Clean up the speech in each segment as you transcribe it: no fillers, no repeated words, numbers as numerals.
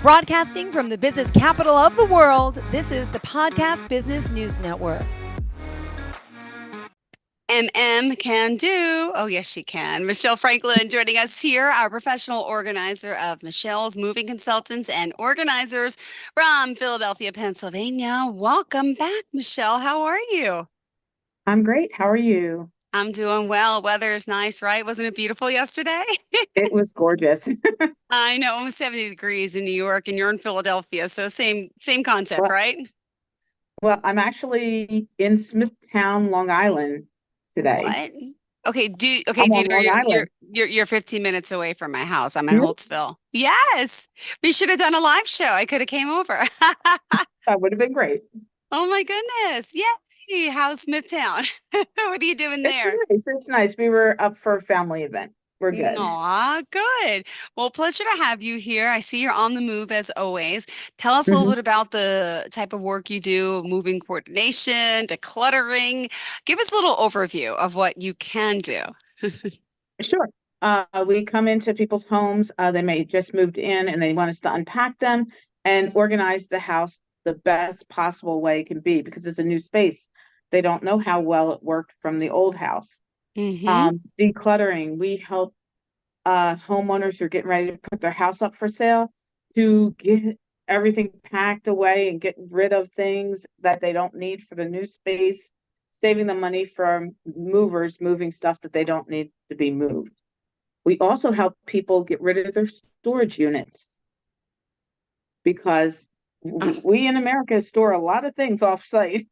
Broadcasting from the business capital of the world, this is the Podcast Business News Network. MM can do. Oh, yes, she can. Michelle Franklin joining us here, our professional organizer of Michelle's Moving Consultants and Organizers from Philadelphia, Pennsylvania. Welcome back, Michelle. How are you? I'm great. How are you? I'm doing well. Weather is nice, right? Wasn't it beautiful yesterday? It was gorgeous. I know, almost 70 degrees in New York, and you're in Philadelphia, so same concept, Well, right? well, I'm actually in Smithtown, Long Island today. What? Okay, I'm do you on know Long Island. you're 15 minutes away from my house. I'm in Really? Holtzville. Yes. We should have done a live show. I could have came over. That would have been great. Oh my goodness. Yay. How's Midtown? What are you doing It's there? nice. It's nice. We were up for a family event. We're good. Aw, good. Well, pleasure to have you here. I see you're on the move as always. Tell us a little hmm bit about the type of work you do, moving coordination, decluttering. Give us a little overview of what you can do. Sure. We come into people's homes. They may just moved in and they want us to unpack them and organize the house the best possible way it can be because it's a new space. They don't know how well it worked from the old house. Mm-hmm. Decluttering. We help homeowners who are getting ready to put their house up for sale to get everything packed away and get rid of things that they don't need for the new space, saving the money from movers moving stuff that they don't need to be moved. We also help people get rid of their storage units because we in America store a lot of things off site.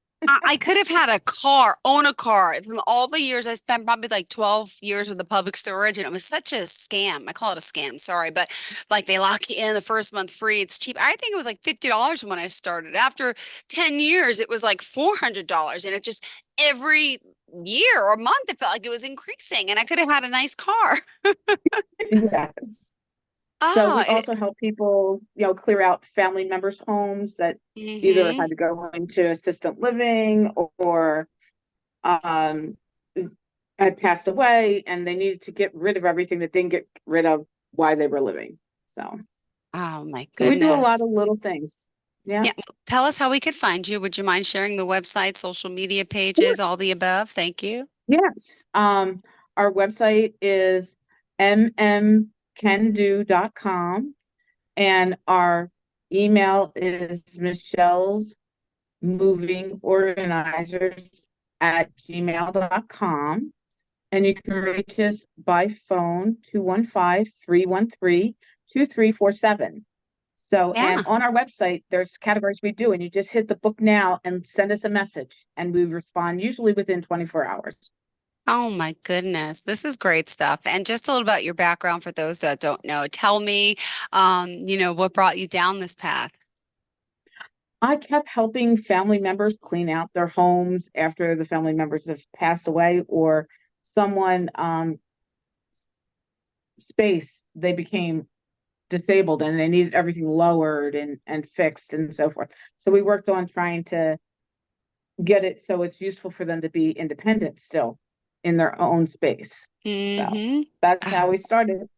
I could have had a car, own a car. From all the years I spent, probably like 12 years with the public storage, and it was such a scam. I call it a scam, sorry, but like they lock you in the first month free. It's cheap. I think it was like $50 when I started. After 10 years, it was like $400. And it just every year or month, it felt like it was increasing, and I could have had a nice car. Yes. So Oh, we also help people, clear out family members' homes that either mm-hmm. had to go into assistant living or um, had passed away and they needed to get rid of everything that didn't get rid of while they were living. Oh my So we do a lot goodness. of little things. Yeah. Yeah, tell us how we could find you. Would you mind sharing the website, social media Sure. pages, all the above? Thank you. Yes. Our website is mmcando.com and our email is Michelle's moving organizers at gmail.com. And you can reach us by phone 215-313-2347. So, and Yeah. on our website, there's categories we do, and you just hit the book now and send us a message, and we respond usually within 24 hours. Oh my goodness. This is great stuff. And just a little about your background for those that don't know. Tell me, what brought you down this path? I kept helping family members clean out their homes after the family members have passed away or someone space they became disabled and they needed everything lowered and fixed and so forth. So we worked on trying to get it so it's useful for them to be independent still in their own space. So Mm-hmm. that's how we started.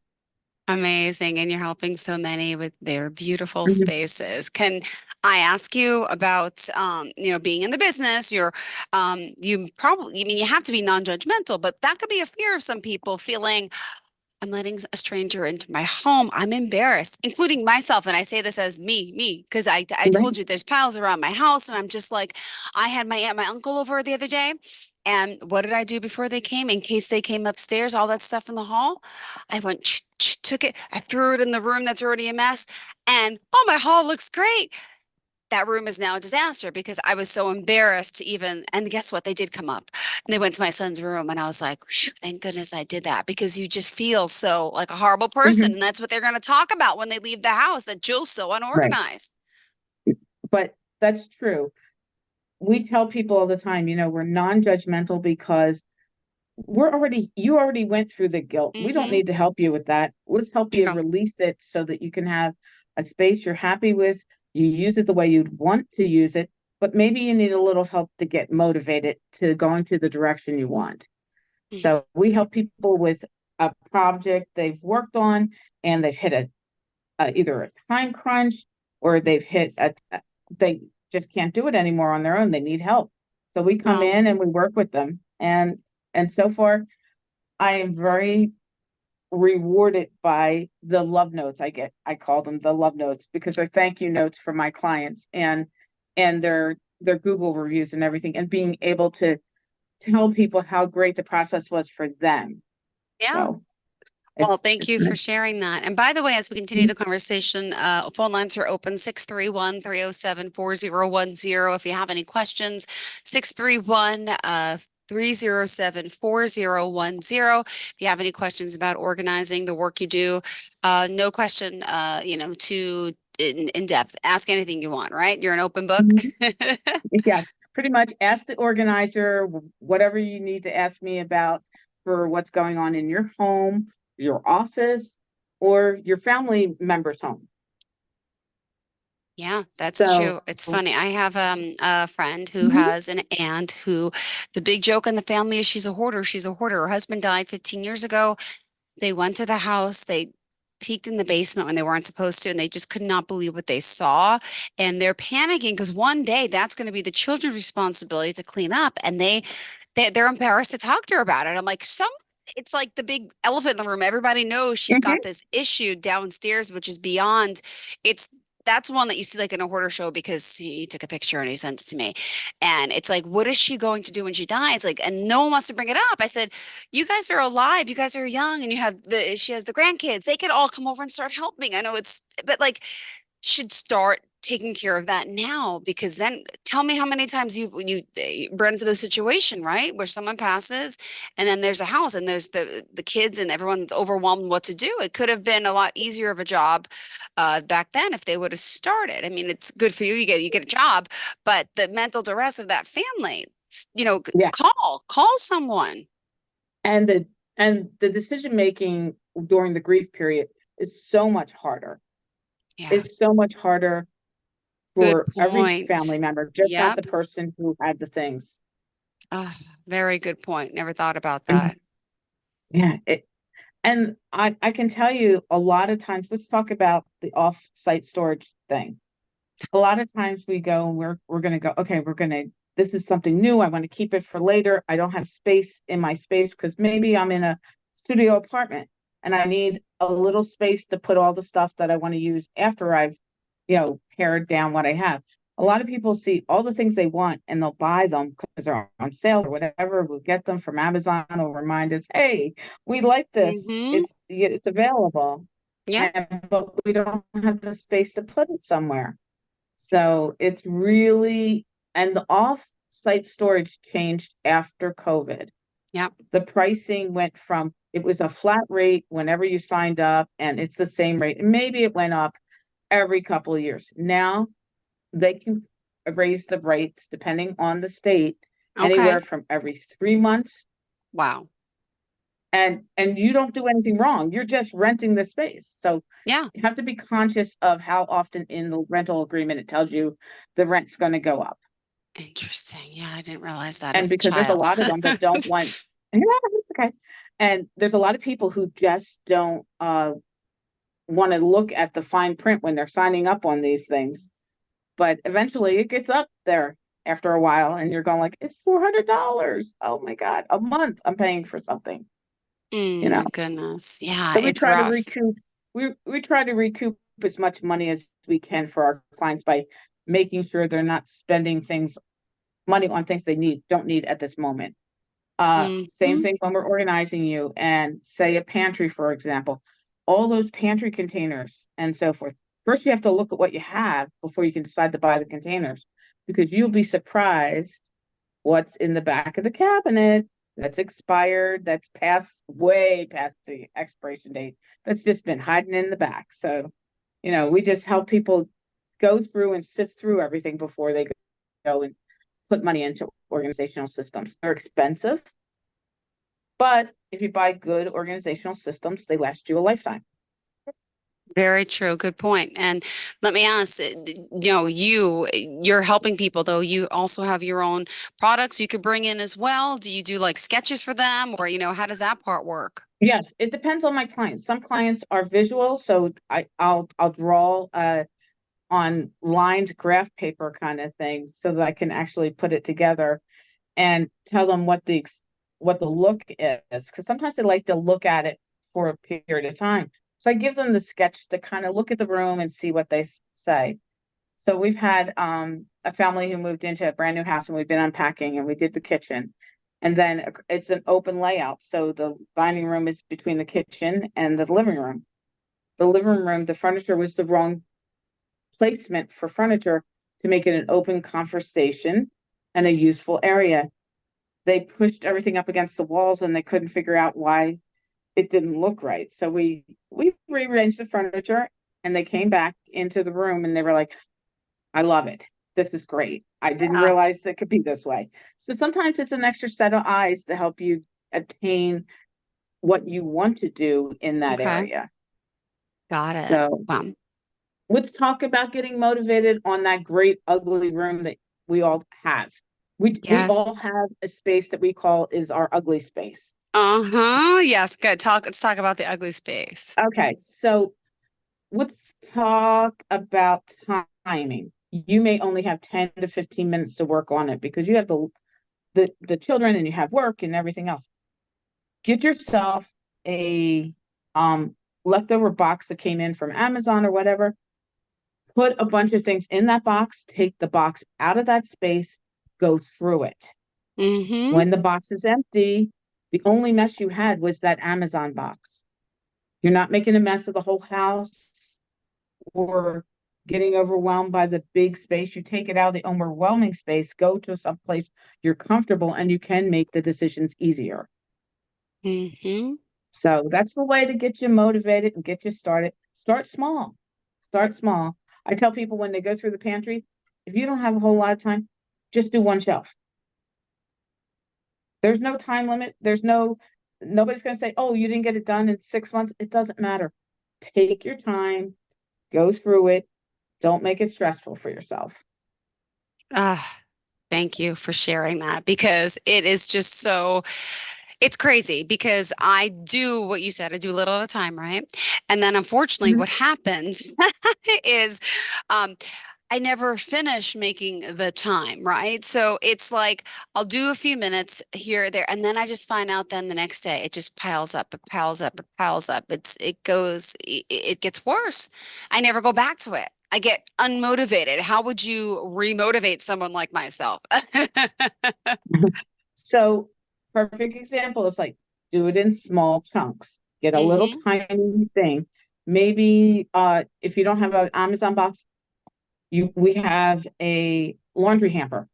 Amazing. And you're helping so many with their beautiful Mhm. spaces. Can I ask you about, being in the business? You probably, I mean, you have to be non-judgmental, but that could be a fear of some people feeling I'm letting a stranger into my home. I'm embarrassed, including myself. And I say this as me, because I Right. told you there's piles around my house. And I'm just like, I had my aunt, my uncle over the other day. And what did I do before they came? In case they came upstairs, all that stuff in the hall, I went, took it, I threw it in the room that's already a mess. And oh, my hall looks great. That room is now a disaster because I was so embarrassed to even, and guess what? They did come up and they went to my son's room and I was like, "Phew, thank goodness I did that," because you just feel so like a horrible person. hmm And that's what they're going to talk about when they leave the house, that Jill's so Right. unorganized. But that's true. We tell people all the time, we're non-judgmental because you already went through the guilt. We don't Mm-hmm. need to help you with that. Let's help you True. release it so that you can have a space you're happy with. You use it the way you'd want to use it, but maybe you need a little help to get motivated to going to the direction you want. Mhm. So we help people with a project they've worked on and they've hit either a time crunch or they've hit they just can't do it anymore on their own. They need help. So we come Well, in and we work with them. And so far, I am very rewarded by the love notes I get. I call them the love notes because they're thank you notes from my clients and their Google reviews and everything, and being able to tell people how great the process was for them. yeah. So Well, it's thank it's you for nice. sharing that. And by the way, as we continue the conversation, phone lines are open 631-307-4010. If you have any questions, 631 307-4010. If you have any questions about organizing the work you do, no question, too in depth. Ask anything you want, right? You're an open book. Mhm. Yes, pretty much ask the organizer whatever you need to ask me about for what's going on in your home, your office, or your family member's home. Yeah, that's So, true. It's funny. I have a friend who mhm, has an aunt who the big joke in the family is she's a hoarder. She's a hoarder. Her husband died 15 years ago. They went to the house. They peeked in the basement when they weren't supposed to, and they just could not believe what they saw. And they're panicking because one day that's going to be the children's responsibility to clean up, and they're embarrassed to talk to her about it. I'm like, it's like the big elephant in the room. Everybody knows she's got mhm, this issue downstairs, which is beyond. It's That's one that you see like in a hoarder show because he took a picture and he sent it to me. And it's like, what is she going to do when she dies? Like, and no one wants to bring it up. I said, you guys are alive, you guys are young, and she has the grandkids. They could all come over and start helping. I know but like, should start taking care of that now, because then tell me how many times you run into the situation, right? Where someone passes and then there's a house and there's the kids and everyone's overwhelmed what to do. It could have been a lot easier of a job back then if they would have started. I mean, it's good for you. You get a job, but the mental duress of that family, yeah. call someone. And the decision making during the grief period is so much harder. Yeah. It's so much harder Good for every point. family member, just not the Yep. person who had the things. Ah, very good point. Never thought about Mhm. that. Yeah, and I can tell you a lot of times, let's talk about the off-site storage thing. A lot of times we go and we're gonna go, okay, this is something new. I want to keep it for later. I don't have space in my space because maybe I'm in a studio apartment and I need a little space to put all the stuff that I want to use after I've, pared down what I have. A lot of people see all the things they want and they'll buy them because they're on sale or whatever. We'll get them from Amazon or remind us, hey, we like this. Mm-hmm. It's available. Yep. But we don't have the space to put it somewhere. So it's really, and the off-site storage changed after COVID. Yep. The pricing went from, it was a flat rate whenever you signed up, and it's the same rate. And maybe it went up every couple of years. Now they can raise the rates depending on the state, Okay. anywhere from every 3 months. Wow. And you don't do anything wrong. You're just renting the space. So Yeah. you have to be conscious of how often in the rental agreement it tells you the rent's going to go up. Interesting. Yeah, I didn't realize that And as a because there's a child. lot of them that don't want, yeah, it's okay. And there's a lot of people who just don't want to look at the fine print when they're signing up on these things. But eventually it gets up there after a while and you're going like, it's $400. Oh my God, a month I'm paying for something, you My know. goodness. Yeah, So it's rough. we try to recoup as much money as we can for our clients by making sure they're not spending money on things they don't need at this moment. Same Hmm. thing when we're organizing you and say a pantry, for example, all those pantry containers and so forth. First, you have to look at what you have before you can decide to buy the containers, because you'll be surprised what's in the back of the cabinet that's expired, that's way past the expiration date, that's just been hiding in the back. So, we just help people go through and sift through everything before they go and put money into organizational systems. They're expensive, but if you buy good organizational systems, they last you a lifetime. Very true. Good point. And let me ask, you're helping people though. You also have your own products you could bring in as well. Do you do like sketches for them or, how does that part work? Yes, it depends on my clients. Some clients are visual, so I'll draw on lined graph paper kind of thing so that I can actually put it together and tell them what the look is. Because sometimes they like to look at it for a period of time. So I give them the sketch to kind of look at the room and see what they say. So we've had a family who moved into a brand new house and we've been unpacking and we did the kitchen. And then it's an open layout. So the dining room is between the kitchen and the living room. The living room, the furniture was the wrong placement for furniture to make it an open conversation and a useful area. They pushed everything up against the walls and they couldn't figure out why it didn't look right. So we rearranged the furniture and they came back into the room and they were like, I love it. This is great. I didn't Yeah. realize it could be this way. So sometimes it's an extra set of eyes to help you attain what you want to do in that Okay. area. Got it. So Wow. let's talk about getting motivated on that great ugly room that we all have. We Yes. all have a space that we call is our ugly space. Uh-huh. Yes. Good. Let's talk about the ugly space. Okay, so let's talk about timing. You may only have 10 to 15 minutes to work on it because you have the children and you have work and everything else. Get yourself a leftover box that came in from Amazon or whatever. Put a bunch of things in that box, take the box out of that space, go through it. Mm-hmm. When the box is empty, the only mess you had was that Amazon box. You're not making a mess of the whole house or getting overwhelmed by the big space. You take it out of the overwhelming space, go to some place you're comfortable, and you can make the decisions easier. Mm-hmm. So that's the way to get you motivated and get you started. Start small. Start small. I tell people when they go through the pantry, if you don't have a whole lot of time, just do one shelf. There's no time limit. Nobody's going to say, oh, you didn't get it done in 6 months. It doesn't matter. Take your time, go through it. Don't make it stressful for yourself. Thank you for sharing that because it is just it's crazy because I do what you said, I do a little at a time, right? And then unfortunately, Mhm. what happens is I never finish making the time, right? So it's like I'll do a few minutes here or there, and then I just find out then the next day it just piles up, it piles up, it piles up. It gets worse. I never go back to it. I get unmotivated. How would you remotivate someone like myself? So, perfect example is like do it in small chunks. Get a little Hmm. tiny thing. Maybe if you don't have an Amazon box, we have a laundry hamper.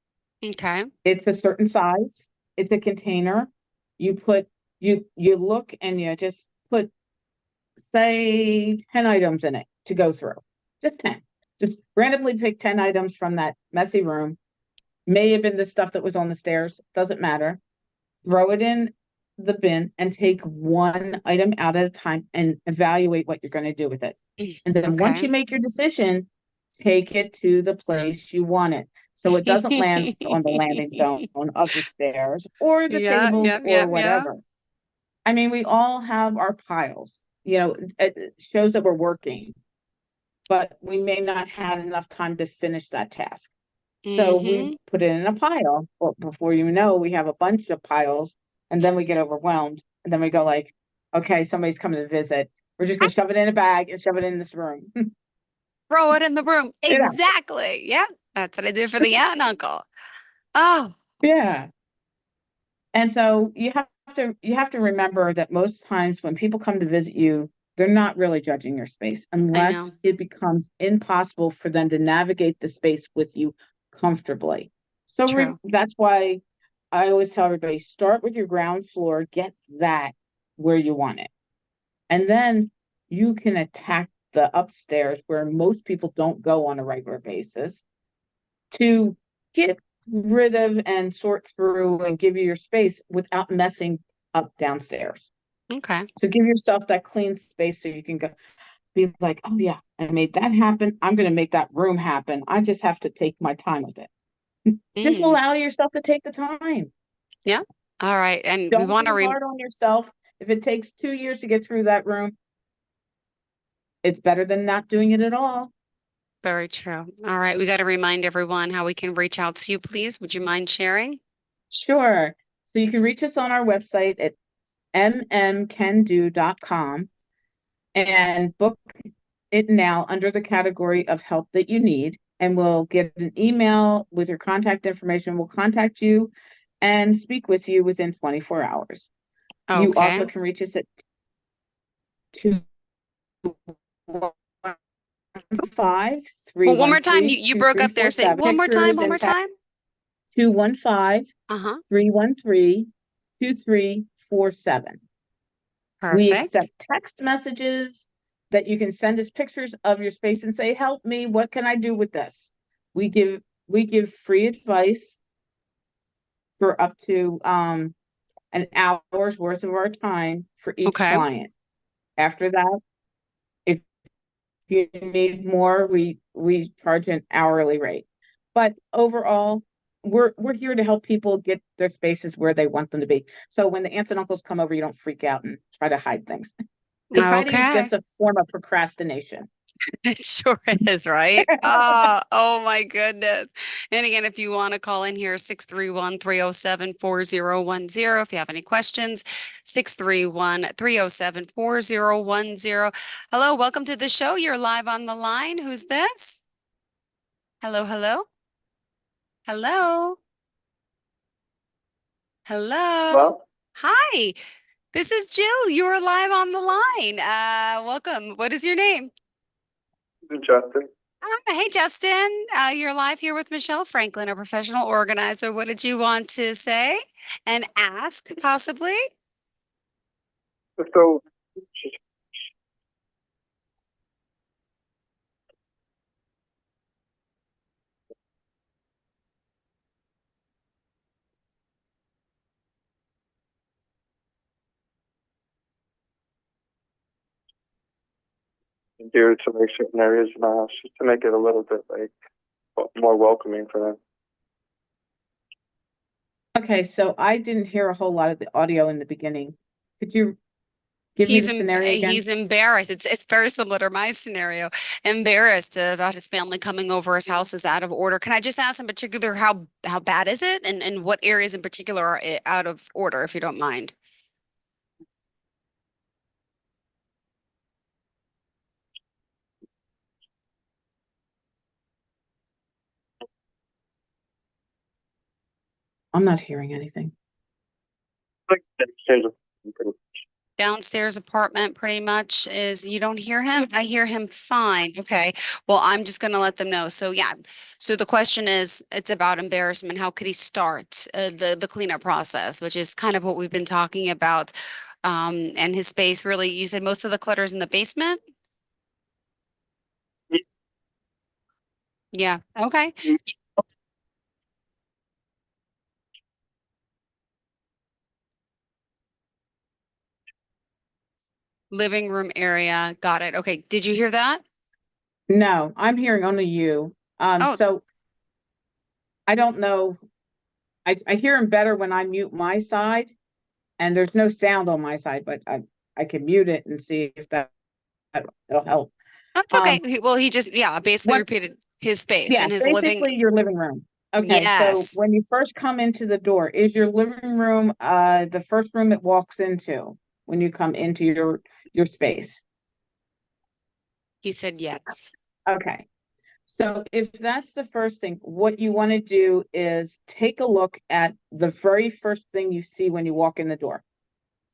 Okay. It's a certain size. It's a container. You put you look and you just put say 10 items in it to go through. Just 10. Just randomly pick 10 items from that messy room. May have been the stuff that was on the stairs, doesn't matter. Throw it in the bin and take one item out at a time and evaluate what you're going to do with it. And then once Okay. you make your decision, take it to the place you want it. So it doesn't land on the landing zone of the stairs or the Yeah, tables yeah, or yeah, yeah. whatever. I mean, we all have our piles. It shows that we're working, but we may not have enough time to finish that task. So we Hmm. put it in a pile, or before you know, we have a bunch of piles, and then we get overwhelmed, and then we go like, okay, somebody's coming to visit. We're just gonna shove it in a bag and shove it in this room. Throw it in the room. You know, Exactly. Yeah, that's what I did for the aunt and uncle. Oh, yeah. And so you have to remember that most times when people come to visit you, they're not really judging your space I know. unless it becomes impossible for them to navigate the space with you comfortably. So True. that's why I always tell everybody start with your ground floor, get that where you want it. And then you can attack the upstairs where most people don't go on a regular basis to get rid of and sort through and give you your space without messing up downstairs. Okay. So give yourself that clean space so you can go be like, oh yeah, I made that happen. I'm going to make that room happen. I just have to take my time with it. Just Mm. allow yourself to take the time. Yeah. All right. And we Don't want be to hard on yourself If it takes 2 years to get through that room, it's better than not doing it at all. Very true. All right, we got to remind everyone how we can reach out to you, please. Would you mind sharing? Sure. So you can reach us on our website at mmcando.com and book it now under the category of help that you need. And we'll get an email with your contact information. We'll contact you and speak with you within 24 hours. You also Okay. can reach us at 215 Well, one more time, 313 you broke up there. Say one more time, Pictures one more and text time. 215 Uh-huh. 313 2347. We Perfect. accept text messages that you can send us pictures of your space and say, help me, what can I do with this? We give free advice for up to an hour's worth of our time for each Okay. client. After that, if you need more, we charge an hourly rate. But overall, we're here to help people get their spaces where they want them to be. So when the aunts and uncles come over, you don't freak out and try to hide things. Because hiding is Okay. just a form of procrastination. It sure is, right? Oh my goodness. And again, if you want to call in here, 631-307-4010. If you have any questions, 631-307-4010. Hello, welcome to the show. You're live on the line. Who's this? Hello, hello? Hello? Hello? Well, Hi, this is Jill. You are live on the line. Welcome. What is your name? Justin. Hey, Justin. You're live here with Michelle Franklin, a professional organizer. What did you want to say and ask, possibly? So, do to make certain areas in the house just to make it a little bit like more welcoming for them. Okay, so I didn't hear a whole lot of the audio in the beginning. Could you give me the scenario again? He's embarrassed. It's very similar to my scenario. Embarrassed about his family coming over. His house is out of order. Can I just ask in particular how bad is it, and what areas in particular are out of order, if you don't mind? I'm not hearing anything. Like downstairs, Downstairs apartment pretty much is, you don't hear him? I hear him fine. Okay. Well, I'm just gonna let them know. So yeah. So the question is, it's about embarrassment. How could he start the cleanup process, which is kind of what we've been talking about. And his space really, you said most of the clutter's in the basement? Yeah. Okay. Living room area. Got it. Okay. Did you hear that? No, I'm hearing only you. Oh, So I don't know. I hear him better when I mute my side, and there's no sound on my side, but I can mute it and see if that'll help. that's okay. Um, Well, he just, yeah, basically what repeated his space Yeah, and his living. basically your living room. Okay, so Yes. when you first come into the door, is your living room the first room it walks into when you come into your space? He said yes. Okay. So if that's the first thing, what you want to do is take a look at the very first thing you see when you walk in the door.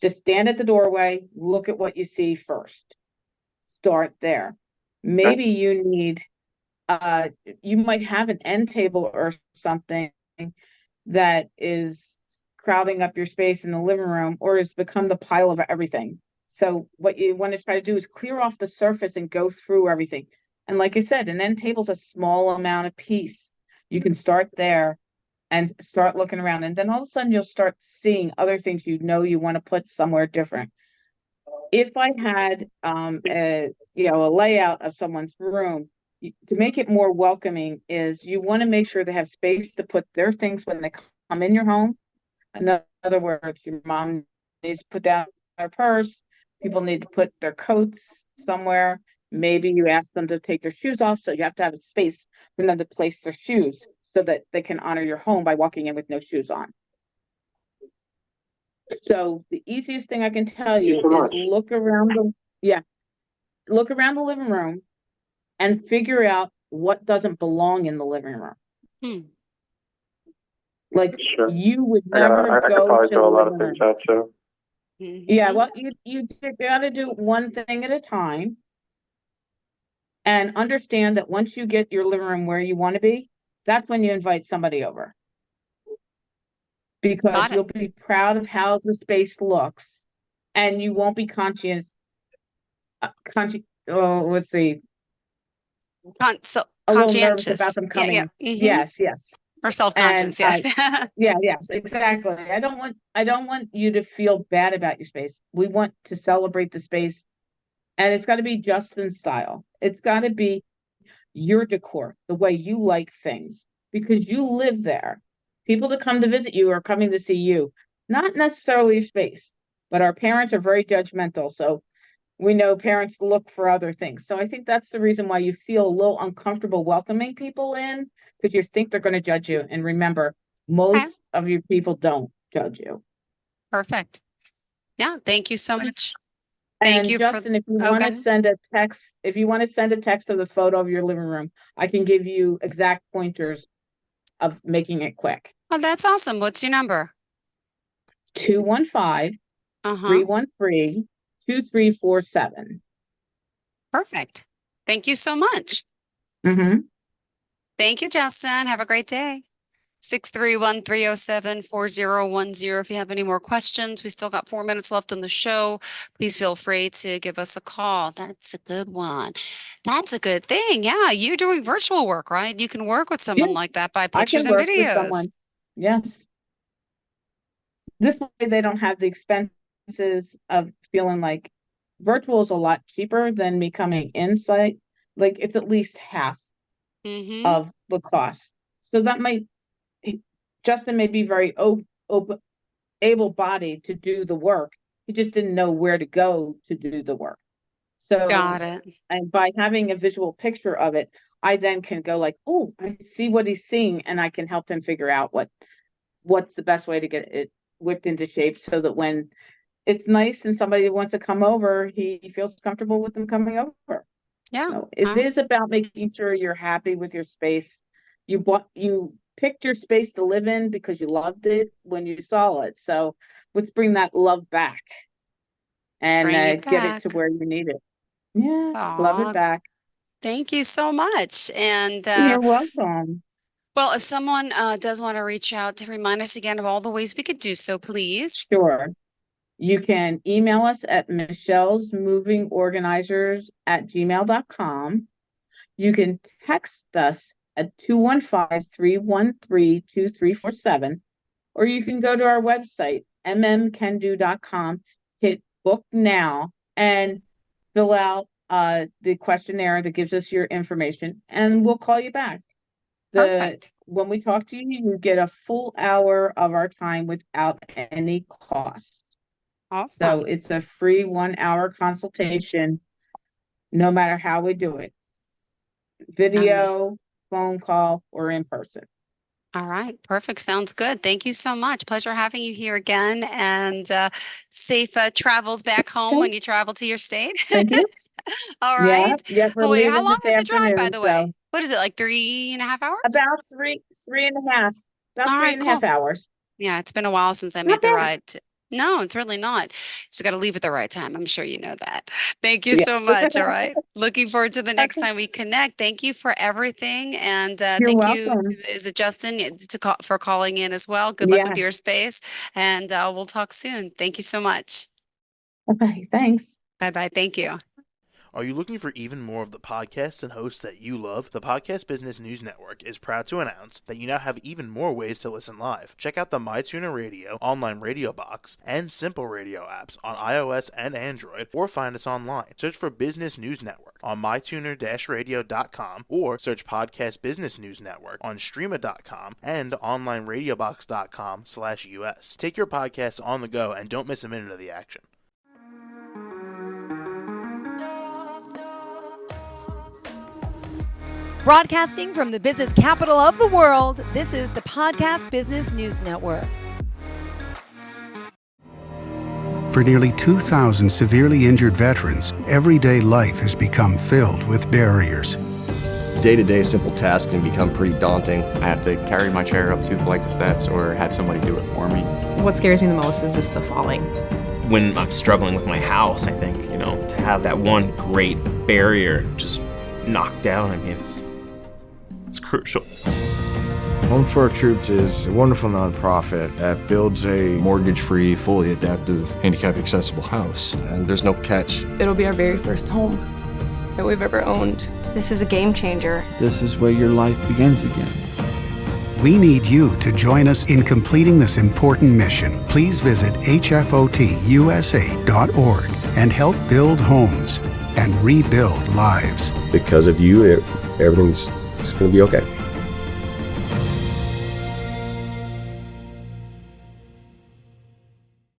Just stand at the doorway, look at what you see first. Start there. Maybe you need you might have an end table or something that is crowding up your space in the living room or has become the pile of everything. So what you want to try to do is clear off the surface and go through everything. And like I said, an end table is a small amount of piece. You can start there and start looking around. And then all of a sudden you'll start seeing other things you want to put somewhere different. If I had a layout of someone's room, to make it more welcoming is you want to make sure they have space to put their things when they come in your home. In other words, your mom needs to put down purse. People need to put their coats somewhere. Maybe you ask them to take their shoes off, so you have to have a space for them to place their shoes so that they can honor your home by walking in with no shoes on. So the easiest thing I can tell you Thank you so is much. look around the living room and figure out what doesn't belong in the living room. Hmm. Like Sure. you would I never could go probably to throw the a lot of living room. things out too. Yeah, Mhm. well, you gotta do one thing at a time and understand that once you get your living room where you want to be, that's when you invite somebody over. Because Got it. you'll be proud of how the space looks and you won't be let's see, So a little nervous about conscientious. them Yeah, yeah. coming. Hmm. Yes. Or And self-conscious, yes. yes, exactly. I don't want you to feel bad about your space. We want to celebrate the space, and it's got to be Justin style. It's got to be your decor, the way you like things, because you live there. People that come to visit you are coming to see you, not necessarily your space, but our parents are very judgmental. So we know parents look for other things. So I think that's the reason why you feel a little uncomfortable welcoming people in, because you think they're going to judge you. And remember, Okay, most of your people don't judge you. perfect. Yeah, thank you so much. Thank And you for, Justin, if you oh, want go to ahead. send a text, of the photo of your living room, I can give you exact pointers of making it quick. Oh, that's awesome. What's your number? 215 Uh-huh. 313 2347. Perfect. Thank you so much. Mm-hmm. Thank you, Justin. Have a great day. 631-307-4010. If you have any more questions, we still got 4 minutes left on the show. Please feel free to give us a call. That's a good one. That's a good thing. Yeah, you're doing virtual work, right? You can work with Yeah, someone like that by I pictures can and work with videos. someone. Yes. This way they don't have the expenses of feeling like virtual is a lot cheaper than me coming in site. Like it's at least half Mm-hmm. of the cost. So that might Justin may be very open, able-bodied to do the work. He just didn't know where to go to do the work. Got So, it. and by having a visual picture of it, I then can go like, oh, I see what he's seeing, and I can help him figure out what's the best way to get it whipped into shape so that when it's nice and somebody wants to come over, he feels comfortable with them coming over. Yeah. So it is about making sure you're happy with your space. You picked your space to live in because you loved it when you saw it. So let's bring that love back and Bring it get it to back. where you need it. Yeah, love it Aw, back. thank you so much. And You're welcome. well, if someone does want to reach out to remind us again of all the ways we could do so, please. Sure. You can email us at michellesmovingorganizers@gmail.com. You can text us at 215-313-2347, or you can go to our website, mmcando.com, hit book now, and fill out the questionnaire that gives us your information, and we'll call you back. Perfect. When we talk to you, you get a full hour of our time without any cost. So Awesome. it's a free 1 hour consultation, no matter how we do it. Video, phone call, or in person. All right. Perfect. Sounds good. Thank you so much. Pleasure having you here again, and safe travels back home Okay, when you travel to your state. thank you. All Yeah, right. we're Oh, wait, how leaving long this is the drive, by afternoon, the so way? What is it, like 3.5 hours? about three and a half, about All three right, and a half cool. hours. Yeah, it's been a while since I Not made the bad. ride. No, it's really not. Just got to leave at the right time. I'm sure you know that. Thank you so Yes. much. All right. Looking forward to the next Okay, time we connect. Thank you for everything. And you're thank you welcome. is it Justin for calling in as well. Good luck with Yes. your space. And we'll talk soon. Thank you so much. Okay, thanks. Bye bye. Thank you. Are you looking for even more of the podcasts and hosts that you love? The Podcast Business News Network is proud to announce that you now have even more ways to listen live. Check out the MyTuner Radio, online radio box, and Simple Radio apps on iOS and Android, or find us online. Search for Business News Network on mytuner-radio.com, or search Podcast Business News Network on streama.com and onlineradiobox.com/US. Take your podcast on the go and don't miss a minute of the action. Broadcasting from the business capital of the world, this is the Podcast Business News Network. For nearly 2,000 severely injured veterans, everyday life has become filled with barriers. Day-to-day simple tasks can become pretty daunting. I have to carry my chair up 2 flights of steps or have somebody do it for me. What scares me the most is just the falling. When I'm struggling with my house, I think, to have that one great barrier just knocked down, it's crucial. Home for Our Troops is a wonderful nonprofit that builds a mortgage-free, fully adaptive, handicap-accessible house. And there's no catch. It'll be our very first home that we've ever owned. This is a game changer. This is where your life begins again. We need you to join us in completing this important mission. Please visit hfotusa.org and help build homes and rebuild lives. Because of you, everything's going to be okay.